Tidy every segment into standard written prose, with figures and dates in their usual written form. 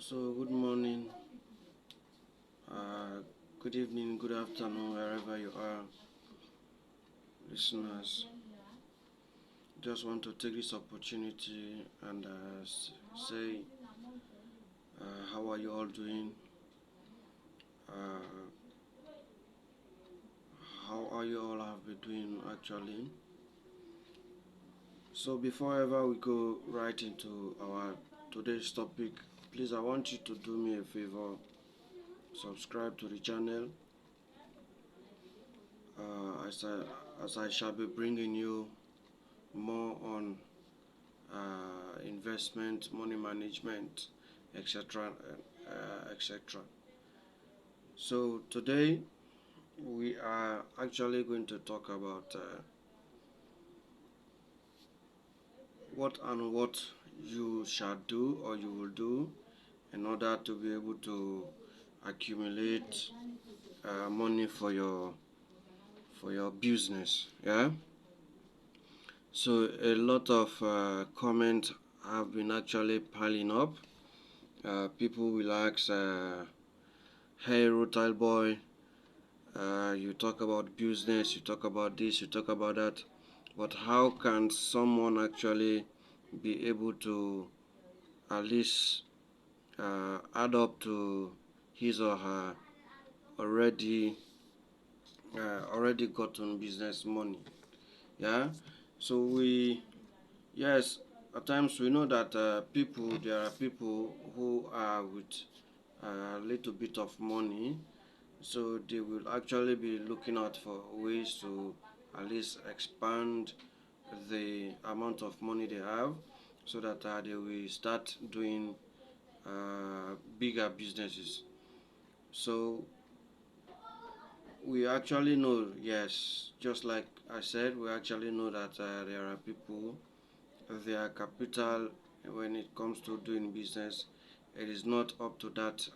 So, good morning, uh, good evening, good afternoon, wherever you are, listeners. Just want to take this opportunity and say, how are you all doing? Uh, how are you all have been doing actually? So, before ever we go right into our today's topic, please I want you to do me a favor, subscribe to the channel as I shall be bringing you more on investment, money management, etc. etc. So today we are actually going to talk about what you shall do or you will do in order to be able to accumulate money for your business. Yeah. So a lot of comments have been actually piling up. People will ask, "Hey, Rotile boy, you talk about business, you talk about this, you talk about that, but how can someone actually be able to at least add up to his or her already already gotten business money?" Yeah. So yes, at times we know that there are people who are with a little bit of money, so they will actually be looking out for ways to at least expand the amount of money they have so that they will start doing bigger businesses. So we actually know, yes, just like I said, we actually know that there are people, their capital when it comes to doing business, it is not up to that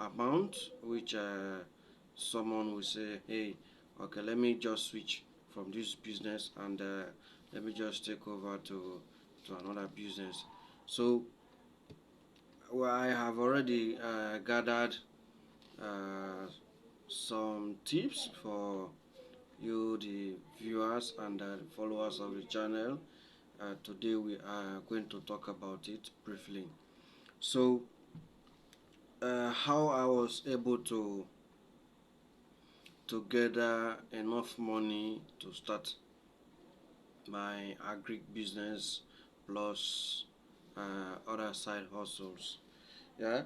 amount which someone will say, hey, okay, let me just switch from this business and let me just take over to another business. So well, I have already gathered uh, some tips for you, the viewers and followers of the channel. Today we are going to talk about it briefly. So, how I was able to gather enough money to start my agri business plus other side hustles. Yeah.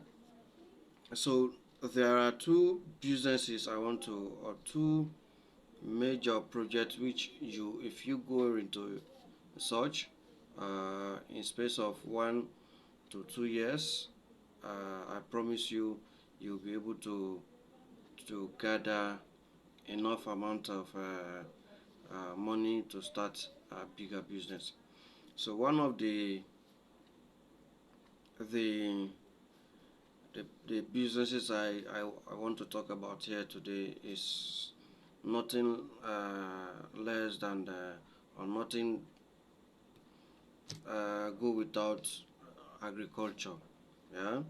So there are two businesses I want to, or two major projects which you, if you go into such in space of 1 to 2 years, I promise you, you'll be able to gather enough amount of money to start a bigger business. So one of the the businesses I want to talk about here today is nothing less than or nothing go without agriculture. Yeah.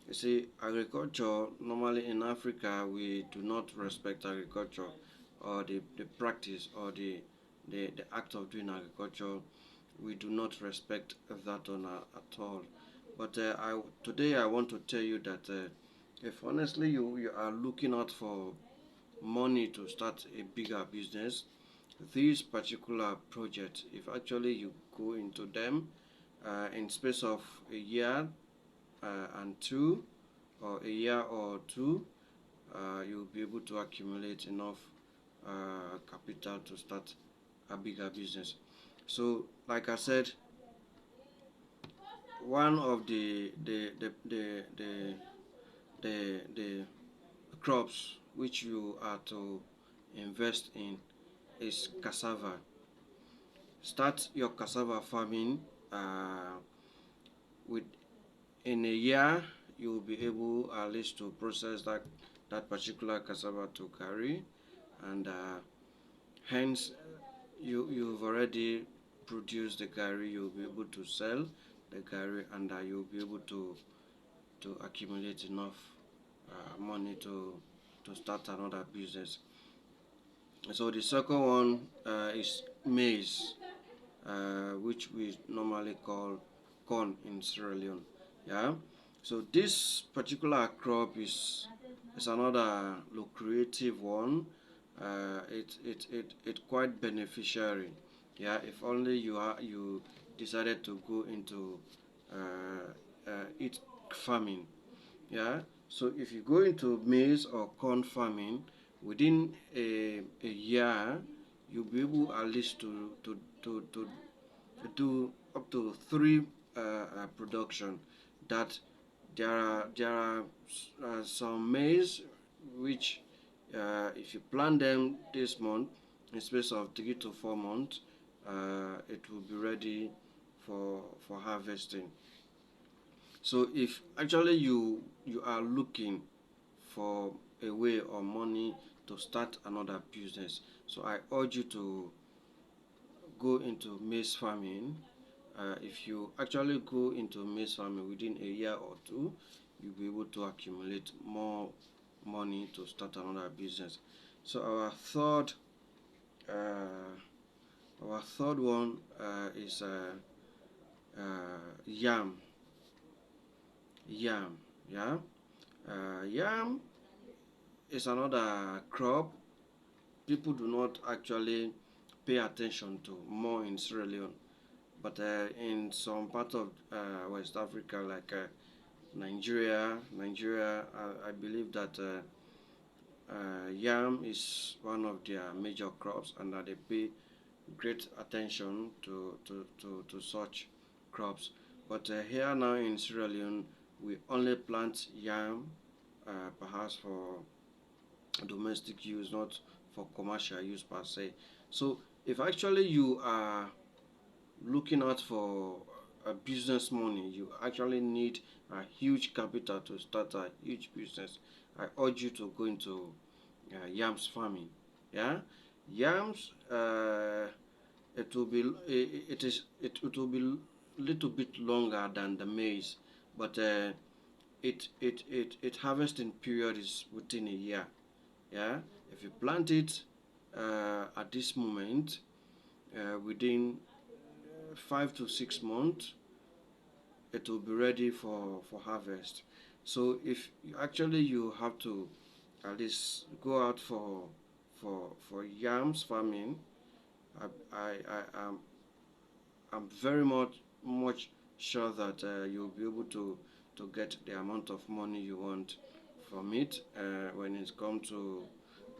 You see, agriculture, normally in Africa, we do not respect agriculture or the practice or the act of doing agriculture. We do not respect that one at all. But today I want to tell you that if honestly you are looking out for money to start a bigger business, this particular project, if actually you go into them in space of a year and two, or a year or two, you'll be able to accumulate enough capital to start a bigger business. So, like I said, one of the crops which you are to invest in is cassava. Start your cassava farming with in a year. You will be able at least to process that particular cassava to carry, and hence you've already produced the curry. You'll be able to sell the gari, and you'll be able to accumulate enough money to start another business. So the second one is maize, which we normally call corn in Sierra Leone. Yeah. So this particular crop is another lucrative one. It quite beneficiary. Yeah. If only you decided to go into it farming. Yeah. So if you go into maize or corn farming, within a year, you'll be able at least to do up to three production. That there are some maize which if you plant them this month, in space of 3 to 4 months, it will be ready for harvesting. So if actually you are looking for a way or money to start another business, so I urge you to go into maize farming. If you actually go into maize farming within a year or two, you'll be able to accumulate more money to start another business. So our third one is yam. Yam, yeah. Yam is another crop people do not actually pay attention to more in Sierra Leone, but in some part of West Africa, like Nigeria, I believe that yam is one of their major crops, and that they pay great attention to such crops. But here now in Sierra Leone, we only plant yam, perhaps for domestic use, not for commercial use per se. So if actually you are looking out for a business money, you actually need a huge capital to start a huge business, I urge you to go into yams farming. Yeah, yams. It will be it will be little bit longer than the maize, but it harvesting period is within a year. Yeah, if you plant it at this moment, within 5 to 6 months, it will be ready for harvest. So if actually you have to at least go out for yams farming, I'm very much sure that you'll be able to get the amount of money you want from it when it comes to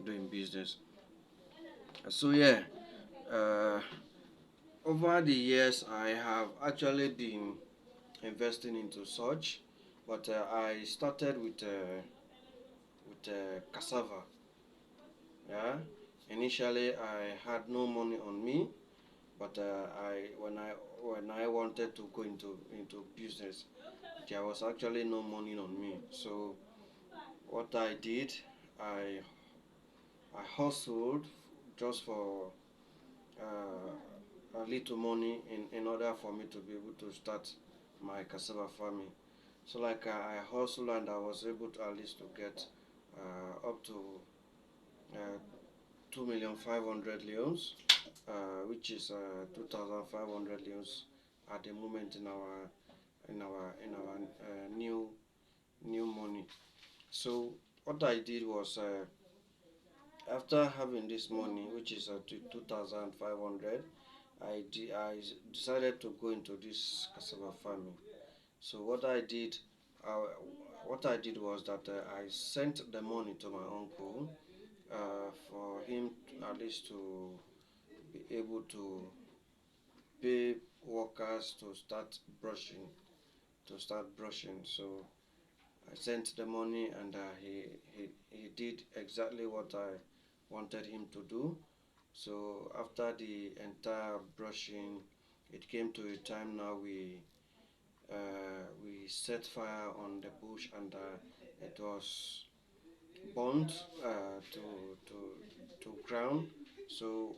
doing business. So yeah, uh, over the years I have actually been investing into such, but I started with cassava. Yeah, initially I had no money on me, but when I wanted to go into business, there was actually no money on me. So what I did, I I hustled just for a little money in order for me to be able to start my cassava farming. So like I hustled and I was able to at least to get up to uh, 2,500,000 leones, which is 2,500 leones at the moment in our new money. So what I did was after having this money, which is 2,500, I decided to go into this cassava farming. So uh, what I did was that I sent the money to my uncle for him at least to be able to pay workers to start brushing. So I sent the money, and he did exactly what I wanted him to do. So after the entire brushing, it came to a time now we set fire on the bush, and it was burnt to ground. So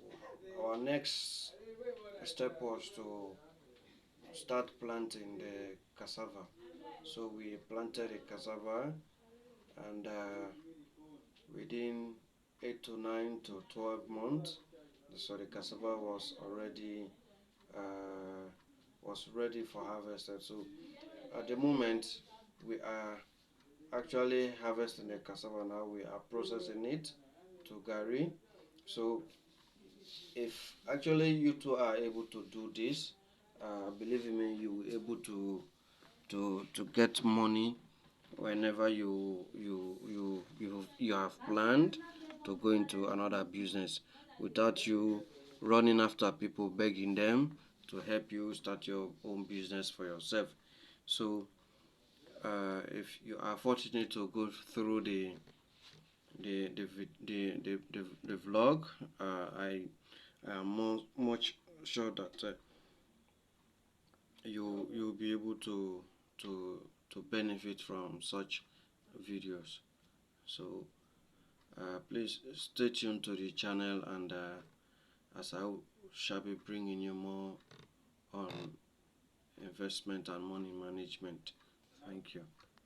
our next step was start planting the cassava. So we planted a cassava, and within 8 to 9 to 12 months, so the cassava was ready for harvested. So at the moment, we are actually harvesting the cassava now. We are processing it to gari. So if actually you two are able to do this, believe me, you will able to get money whenever you have planned to go into another business, without you running after people begging them to help you start your own business for yourself. So if you are fortunate to go through the vlog, I am much sure that you'll be able to benefit from such videos. So please stay tuned to the channel, and as I shall be bringing you more on investment and money management. Thank you.